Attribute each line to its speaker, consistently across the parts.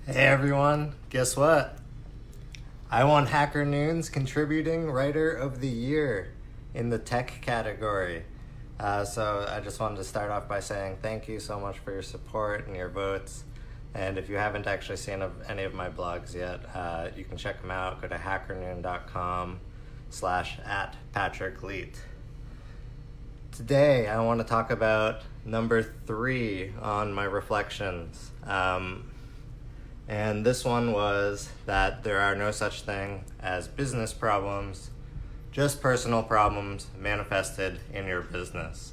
Speaker 1: Hey everyone, guess what? I won Hacker Noon's Contributing Writer of the Year in the tech category. So I just wanted to start off by saying thank you so much for your support and your votes. And if you haven't actually seen any of my blogs yet, you can check them out. Go to hackernoon.com/@PatrickLeet. Today I want to talk about number 3 on my reflections. And this one was that there are no such thing as business problems, just personal problems manifested in your business.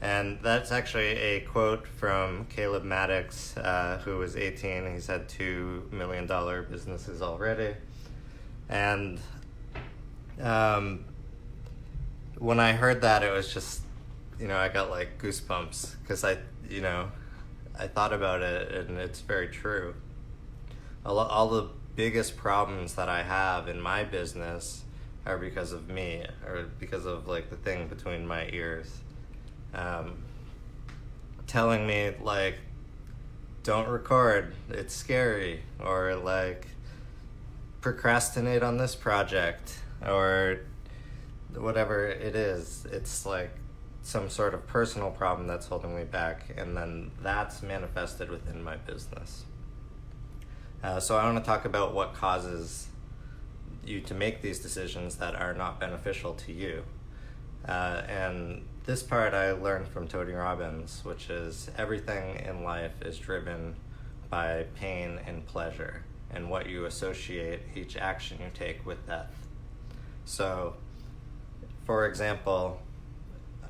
Speaker 1: And that's actually a quote from Caleb Maddix, who was 18. He's had $2 million businesses already. And when I heard that, it was just, I got like goosebumps because I thought about it, and it's very true. All the biggest problems that I have in my business are because of me, or because of like the thing between my ears, telling me like, don't record, it's scary, or like, procrastinate on this project, or whatever it is. It's like some sort of personal problem that's holding me back, and then that's manifested within my business. So I want to talk about what causes you to make these decisions that are not beneficial to you. And this part I learned from Tony Robbins, which is everything in life is driven by pain and pleasure, and what you associate each action you take with that. So, for example,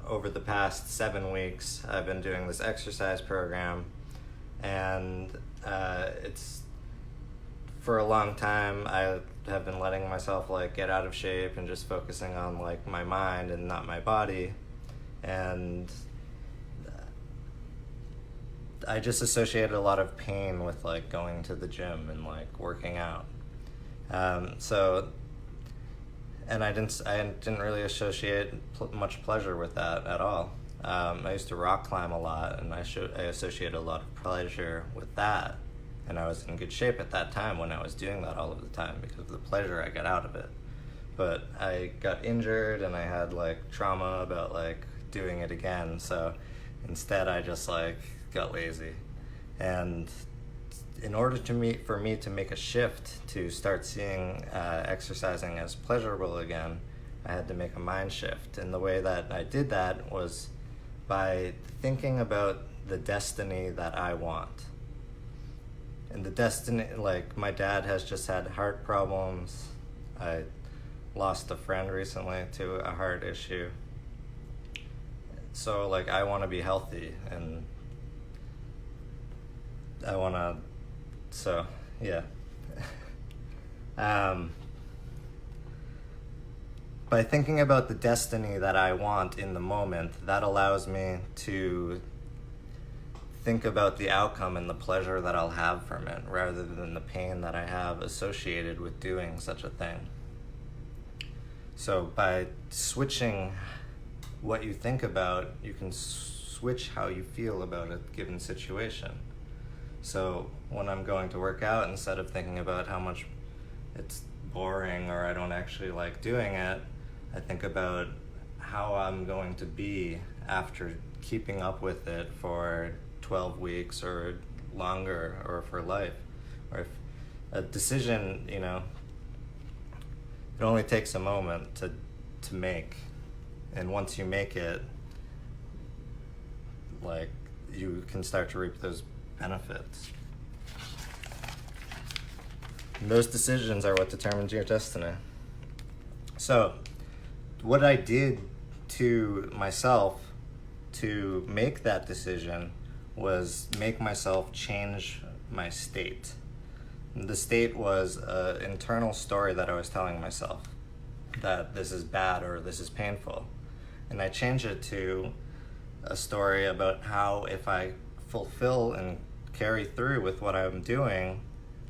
Speaker 1: over the past 7 weeks, I've been doing this exercise program, and it's for a long time I have been letting myself like get out of shape and just focusing on like my mind and not my body, and I just associated a lot of pain with like going to the gym and like working out. And I didn't really associate much pleasure with that at all. I used to rock climb a lot, and I associated a lot of pleasure with that. And I was in good shape at that time when I was doing that all of the time because of the pleasure I got out of it. But I got injured, and I had like trauma about like doing it again. So instead I just like got lazy. And in order for me to make a shift to start seeing exercising as pleasurable again, I had to make a mind shift. And the way that I did that was by thinking about the destiny that I want. And the destiny, like my dad has just had heart problems. I lost a friend recently to a heart issue. So like I want to be healthy, and I want to, so yeah. By thinking about the destiny that I want in the moment, that allows me to think about the outcome and the pleasure that I'll have from it, rather than the pain that I have associated with doing such a thing. So by switching what you think about, you can switch how you feel about a given situation. So when I'm going to work out, instead of thinking about how much it's boring or I don't actually like doing it, I think about how I'm going to be after keeping up with it for 12 weeks or longer, or for life. Or if a decision, it only takes a moment to make. And once you make it, like, you can start to reap those benefits. And those decisions are what determines your destiny. So, what I did to myself to make that decision was make myself change my state. The state was an internal story that I was telling myself, that this is bad or this is painful. And I changed it to a story about how if I fulfill and carry through with what I'm doing,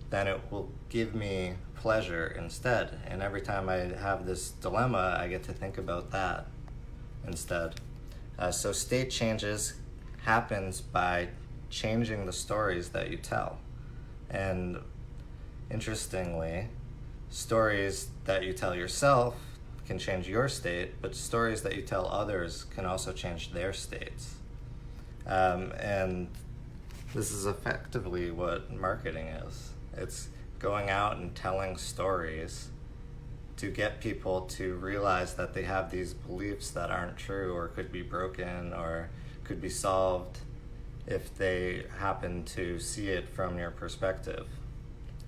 Speaker 1: then it will give me pleasure instead. And every time I have this dilemma, I get to think about that instead. So state changes happens by changing the stories that you tell. And interestingly, stories that you tell yourself can change your state, but stories that you tell others can also change their states. And this is effectively what marketing is. It's going out and telling stories to get people to realize that they have these beliefs that aren't true or could be broken or could be solved if they happen to see it from your perspective.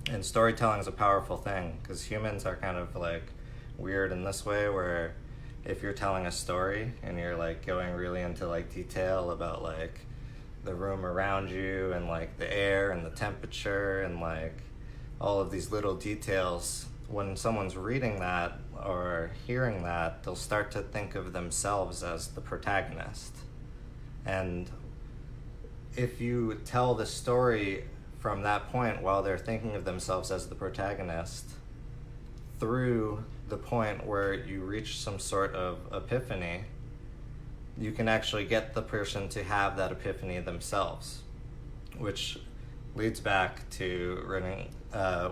Speaker 1: And storytelling is a powerful thing because humans are kind of like weird in this way, where if you're telling a story and you're like going really into like detail about like the room around you and like the air and the temperature and like all of these little details, when someone's reading that or hearing that, they'll start to think of themselves as the protagonist. And if you tell the story from that point while they're thinking of themselves as the protagonist, through the point where you reach some sort of epiphany, you can actually get the person to have that epiphany themselves, which leads back to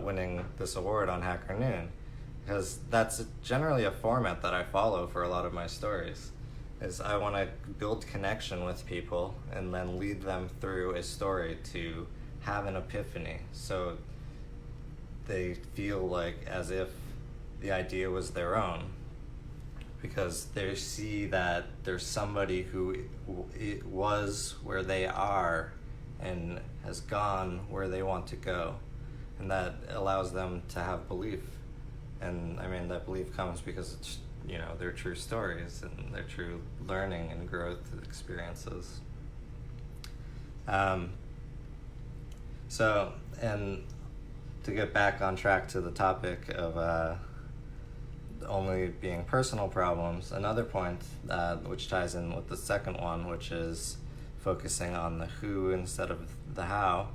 Speaker 1: winning this award on Hacker Noon, because that's generally a format that I follow for a lot of my stories. Is I want to build connection with people and then lead them through a story to have an epiphany, so they feel like as if the idea was their own, because they see that there's somebody who was where they are and has gone where they want to go, and that allows them to have belief. And I mean, that belief comes because it's, you know, they're true stories and they're true learning and growth experiences. So, and to get back on track to the topic of only being personal problems, another point which ties in with the second one, which is focusing on the who instead of the how.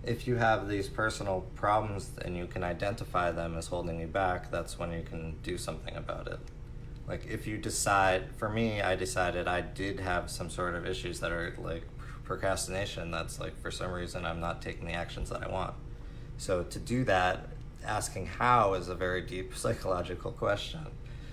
Speaker 1: If you have these personal problems and you can identify them as holding you back, that's when you can do something about it. Like if you decide, for me, I decided I did have some sort of issues that are like procrastination, that's like for some reason I'm not taking the actions that I want. So to do that, asking how is a very deep psychological question.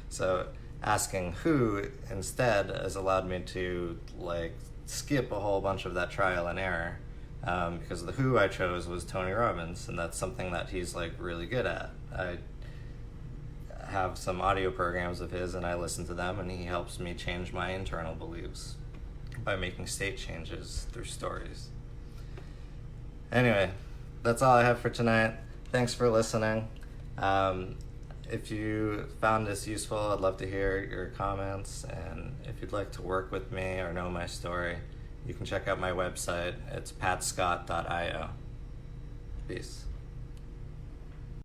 Speaker 1: So asking who instead has allowed me to like skip a whole bunch of that trial and error, because the who I chose was Tony Robbins, and that's something that he's like really good at. I have some audio programs of his and I listen to them, and he helps me change my internal beliefs by making state changes through stories. Anyway, that's all I have for tonight. Thanks for listening. If you found this useful, I'd love to hear your comments, and if you'd like to work with me or know my story, you can check out my website. It's patscott.io. Peace.